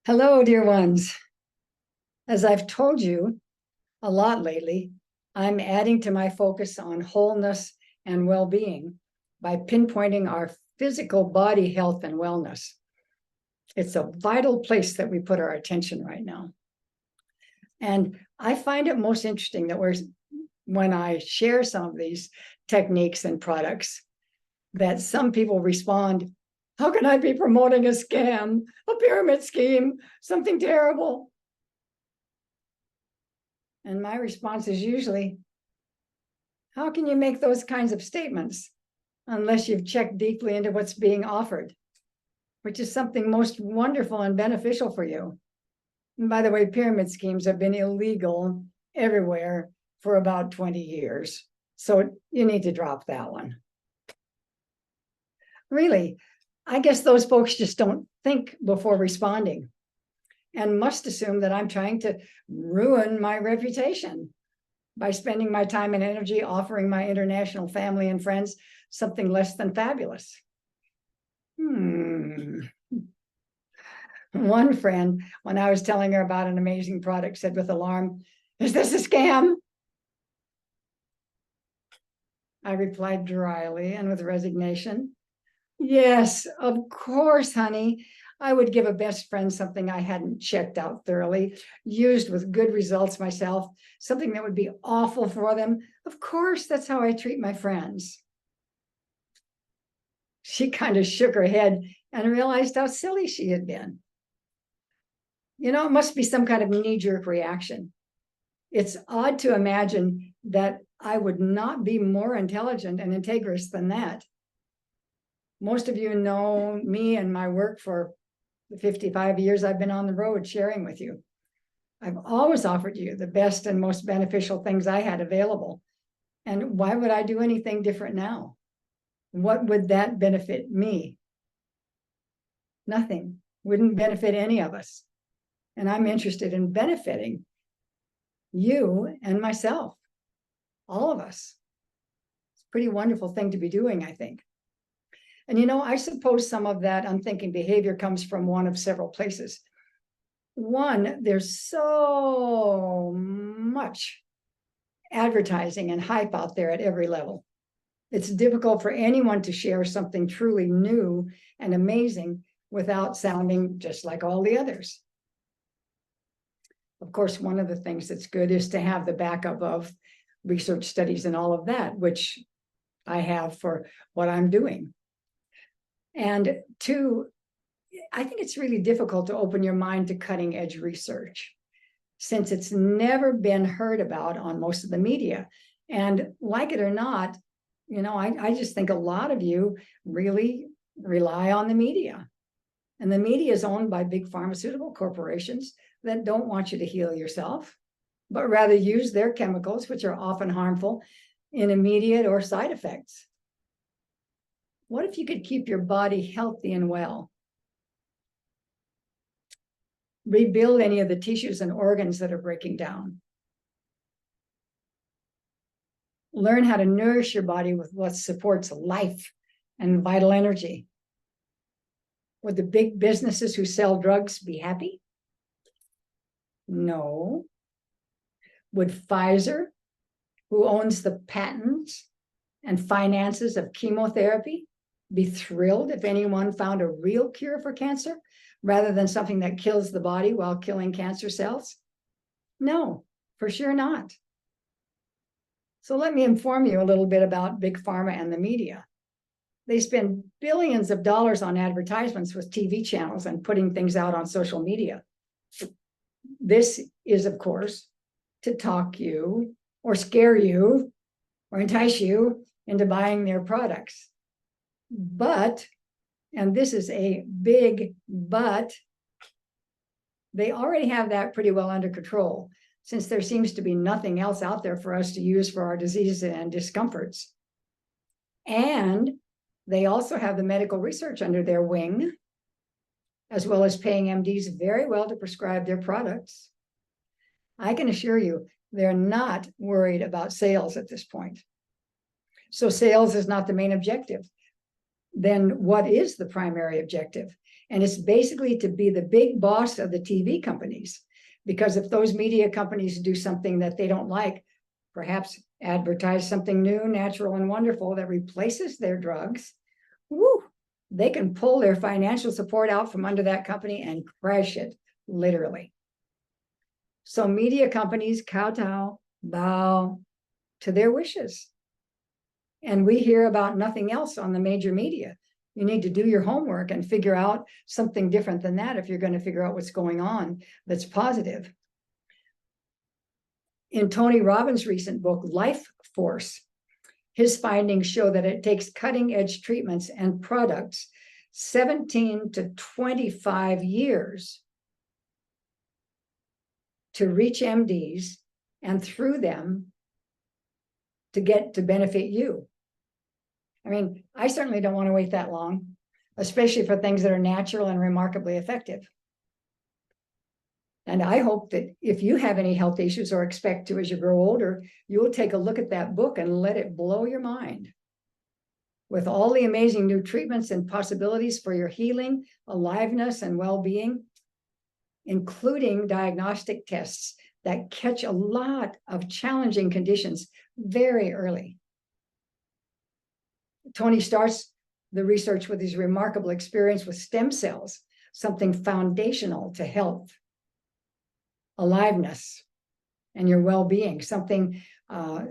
Hello, dear ones. As I've told you a lot lately, I'm adding to my focus on wholeness and well-being by pinpointing our physical body health and wellness. It's a vital place that we put our attention right now. And I find it most interesting that when I share some of these techniques and products, that some people respond, "How can I be promoting a scam, a pyramid scheme, something terrible?" And my response is usually, how can you make those kinds of statements unless you've checked deeply into what's being offered, which is something most wonderful and beneficial for you? And by the way, pyramid schemes have been illegal everywhere for about 20 years. So you need to drop that one. Really, I guess those folks just don't think before responding and must assume that I'm trying to ruin my reputation by spending my time and energy offering my international family and friends something less than fabulous. One friend, when I was telling her about an amazing product, said with alarm, "Is this a scam?" I replied dryly and with resignation, "Yes, of course, honey. I would give a best friend something I hadn't checked out thoroughly, used with good results myself, something that would be awful for them. Of course, that's how I treat my friends." She kind of shook her head and realized how silly she had been. It must be some kind of knee-jerk reaction. It's odd to imagine that I would not be more intelligent and integrous than that. Most of you know me and my work for the 55 years I've been on the road sharing with you. I've always offered you the best and most beneficial things I had available. And why would I do anything different now? What would that benefit me? Nothing. Wouldn't benefit any of us. And I'm interested in benefiting you and myself, all of us. It's a pretty wonderful thing to be doing, I think. And I suppose some of that unthinking behavior comes from one of several places. One, there's so much advertising and hype out there at every level. It's difficult for anyone to share something truly new and amazing without sounding just like all the others. Of course, one of the things that's good is to have the backup of research studies and all of that, which I have for what I'm doing. And two, I think it's really difficult to open your mind to cutting edge research since it's never been heard about on most of the media. And like it or not, I just think a lot of you really rely on the media. And the media is owned by big pharmaceutical corporations that don't want you to heal yourself, but rather use their chemicals, which are often harmful, in immediate or side effects. What if you could keep your body healthy and well? Rebuild any of the tissues and organs that are breaking down. Learn how to nourish your body with what supports life and vital energy. Would the big businesses who sell drugs be happy? No. Would Pfizer, who owns the patents and finances of chemotherapy, be thrilled if anyone found a real cure for cancer rather than something that kills the body while killing cancer cells? No, for sure not. So let me inform you a little bit about Big Pharma and the media. They spend billions of dollars on advertisements with TV channels and putting things out on social media. This is, of course, to talk you or scare you or entice you into buying their products. But, and this is a big but, they already have that pretty well under control, since there seems to be nothing else out there for us to use for our diseases and discomforts. And they also have the medical research under their wing, as well as paying MDs very well to prescribe their products. I can assure you, they're not worried about sales at this point. So sales is not the main objective. then what is the primary objective? And it's basically to be the big boss of the TV companies. Because if those media companies do something that they don't like, perhaps advertise something new, natural, and wonderful that replaces their drugs, woo, they can pull their financial support out from under that company and crash it, literally. So media companies kowtow, bow to their wishes. And we hear about nothing else on the major media. You need to do your homework and figure out something different than that if you're going to figure out what's going on that's positive. In Tony Robbins' recent book, Life Force, his findings show that it takes cutting-edge treatments and products 17 to 25 years to reach MDs and through them to get to benefit you. I mean, I certainly don't want to wait that long, especially for things that are natural and remarkably effective. And I hope that if you have any health issues or expect to as you grow older, you'll take a look at that book and let it blow your mind with all the amazing new treatments and possibilities for your healing, aliveness, and well-being, including diagnostic tests that catch a lot of challenging conditions very early. Tony starts the research with his remarkable experience with stem cells, something foundational to health, aliveness, and your well-being, something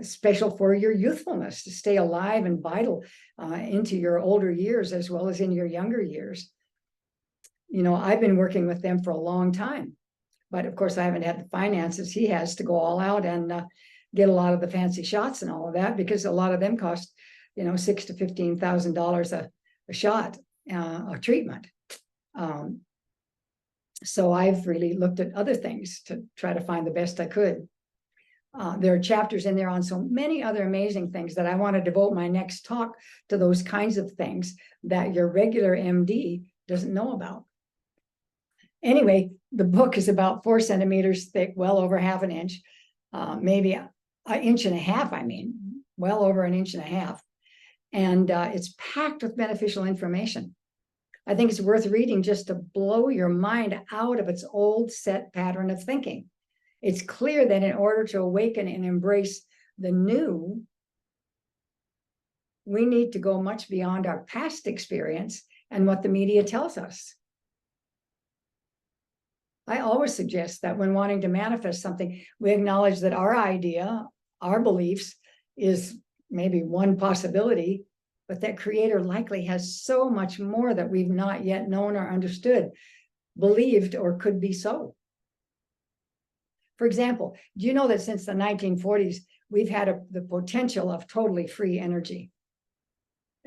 special for your youthfulness, to stay alive and vital into your older years as well as in your younger years. You know, I've been working with them for a long time, but of course I haven't had the finances he has to go all out and get a lot of the fancy shots and all of that, because a lot of them cost, you know, $6,000 to $15,000 a shot, a treatment. So I've really looked at other things to try to find the best I could. There are chapters in there on so many other amazing things that I want to devote my next talk to those kinds of things that your regular MD doesn't know about. Anyway, the book is about 4 centimeters thick, well over half an inch, maybe an inch and a half, I mean, well over an inch and a half. And it's packed with beneficial information. I think it's worth reading just to blow your mind out of its old set pattern of thinking. It's clear that in order to awaken and embrace the new, we need to go much beyond our past experience and what the media tells us. I always suggest that when wanting to manifest something, we acknowledge that our idea, our beliefs, is maybe one possibility, but that Creator likely has so much more that we've not yet known or understood, believed, or could be so. For example, do you know that since the 1940s, we've had the potential of totally free energy,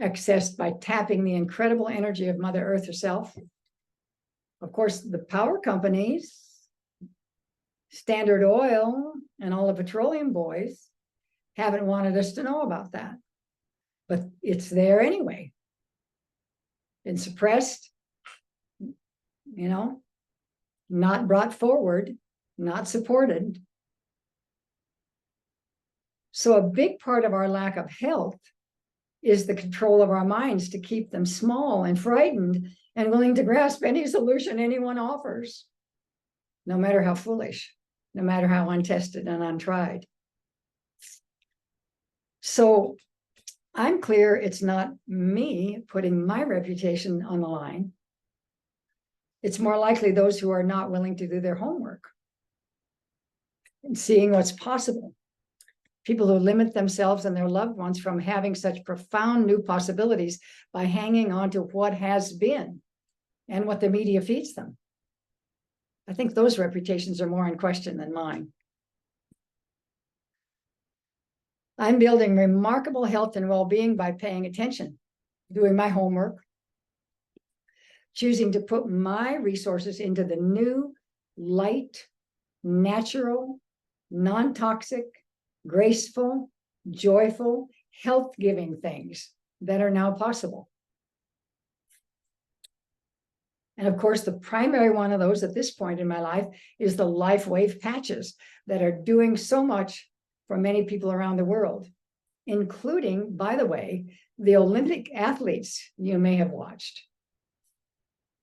accessed by tapping the incredible energy of Mother Earth herself? Of course, the power companies, Standard Oil, and all the petroleum boys haven't wanted us to know about that. But it's there anyway. Been suppressed, you know, not brought forward, not supported. So a big part of our lack of health is the control of our minds to keep them small and frightened and willing to grasp any solution anyone offers, no matter how foolish, no matter how untested and untried. So I'm clear it's not me putting my reputation on the line. It's more likely those who are not willing to do their homework and seeing what's possible. People who limit themselves and their loved ones from having such profound new possibilities by hanging on to what has been and what the media feeds them. I think those reputations are more in question than mine. I'm building remarkable health and well-being by paying attention, doing my homework, choosing to put my resources into the new, light, natural, non-toxic, graceful, joyful, health-giving things that are now possible. And of course, the primary one of those at this point in my life is the Life Wave patches that are doing so much for many people around the world, including, by the way, The Olympic athletes you may have watched.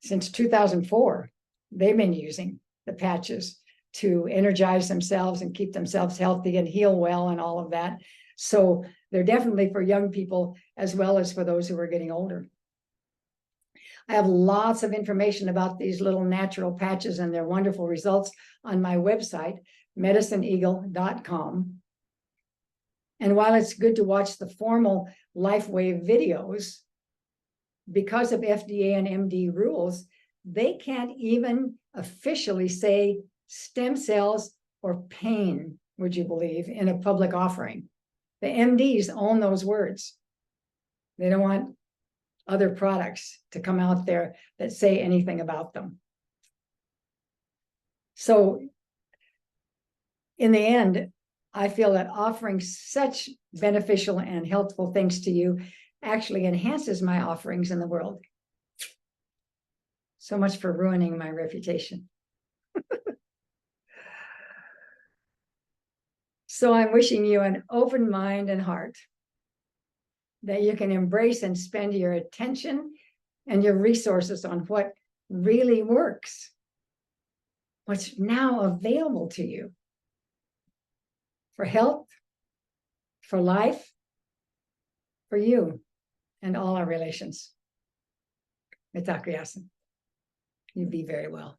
Since 2004, they've been using the patches to energize themselves and keep themselves healthy and heal well and all of that. So they're definitely for young people as well as for those who are getting older. I have lots of information about these little natural patches and their wonderful results on my website, medicineeagle.com. And while it's good to watch the formal LifeWave videos, because of FDA and MD rules, they can't even officially say stem cells or pain, would you believe, in a public offering. The MDs own those words. They don't want other products to come out there that say anything about them. So in the end, I feel that offering such beneficial and helpful things to you actually enhances my offerings in the world. So much for ruining my reputation. So I'm wishing you an open mind and heart, that you can embrace and spend your attention and your resources on what really works, what's now available to you for health, for life, for you, and all our relations. Mitakuyasan. You be very well.